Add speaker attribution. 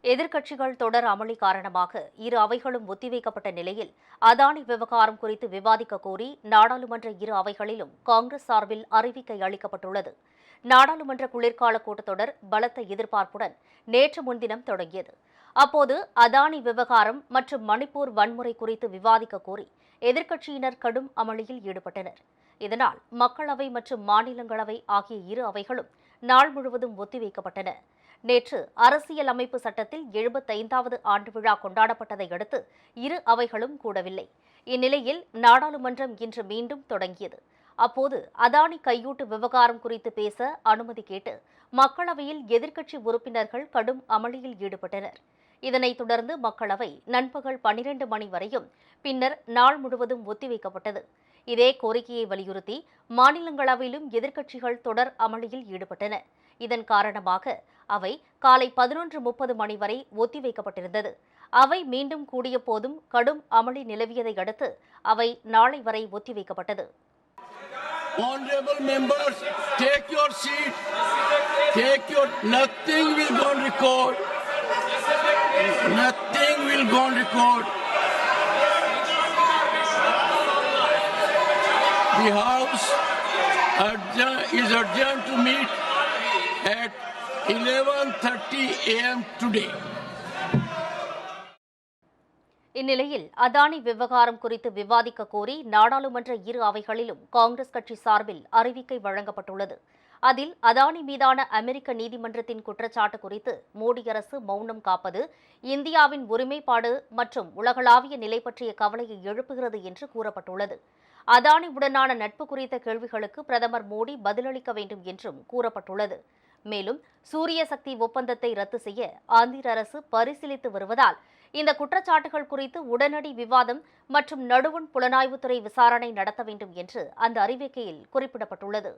Speaker 1: எதிர்க்கட்சிகள் தொடர் அமளி காரணமாக இரு அவைகளும் ஒத்திவைக்கப்பட்ட நிலையில் அதானி விவகாரம் குறித்து விவாதிக்க கோரி நாடாளுமன்ற இரு அவைகளிலும் காங்கிரஸ் சார்பில் அறிவிக்கை அளிக்கப்பட்டுள்ளது. நாடாளுமன்ற குளிர்கால கூட்டத்தொடர் பலத்த எதிர்பார்ப்புடன் நேற்று முன்தினம் தொடங்கியது. அப்போது அதானி விவகாரம் மற்றும் மணிப்பூர் வன்முறை குறித்து விவாதிக்க கோரி எதிர்க்கட்சியினர் கடும் அமளியில் ஈடுபட்டனர். இதனால் மக்களவை மற்றும் மாநிலங்களவை ஆகிய இரு அவைகளும் நாள் முழுவதும் ஒத்திவைக்கப்பட்டன. நேற்று அரசியல் அமைப்பு சட்டத்தில் 75வது ஆண்டு விழா கொண்டாடப்பட்டதை அடுத்து இரு அவைகளும் கூடவில்லை. இந்நிலையில் நாடாளுமன்றம் இன்று மீண்டும் தொடங்கியது. அப்போது அதானி கையூட்டு விவகாரம் குறித்து பேச அனுமதி கேட்டு மக்களவையில் எதிர்க்கட்சி உறுப்பினர்கள் கடும் அமளியில் ஈடுபட்டனர். இதனைத் தொடர்ந்து மக்களவை நண்பகல் 12 மணி வரையும் பின்னர் நாள் முழுவதும் ஒத்திவைக்கப்பட்டது. இதே கோரிக்கையை வலியுறுத்தி மாநிலங்களவையிலும் எதிர்க்கட்சிகள் தொடர் அமளியில் ஈடுபட்டன. இதன் காரணமாக அவை காலை 11:30 மணி வரை ஒத்திவைக்கப்பட்டிருந்தது. அவை மீண்டும் கூடிய போதும் கடும் அமளி நிலவியதை அடுத்து அவை நாளை வரை ஒத்திவைக்கப்பட்டது.
Speaker 2: Honorable members, take your seat. Nothing will go on record. Nothing will go on record. The House is adjourned to meet at 11:30 a.m. today.
Speaker 1: இந்நிலையில் அதானி விவகாரம் குறித்து விவாதிக்க கோரி நாடாளுமன்ற இரு அவைகளிலும் காங்கிரஸ் கட்சி சார்பில் அறிவிக்கை வழங்கப்பட்டுள்ளது. அதில் அதானி மீதான அமெரிக்க நீதிமன்றத்தின் குற்றச்சாட்டு குறித்து மோடி அரசு மௌனம் காப்பது இந்தியாவின் ஒருமைப்பாடு மற்றும் உலகளாவிய நிலை பற்றிய கவலையை எழுப்புகிறது என்று கூறப்பட்டுள்ளது. அதானியுடனான நட்பு குறித்த கேள்விகளுக்கு பிரதமர் மோடி பதிலளிக்க வேண்டும் என்றும் கூறப்பட்டுள்ளது. மேலும் சூரிய சக்தி ஒப்பந்தத்தை ரத்து செய்ய ஆந்திர அரசு பரிசீலித்து வருவதால் இந்த குற்றச்சாட்டுகள் குறித்து உடனடி விவாதம் மற்றும் நடுவண் புலனாய்வுத்துறை விசாரணை நடத்த வேண்டும் என்று அந்த அறிவிக்கையில் குறிப்பிடப்பட்டுள்ளது.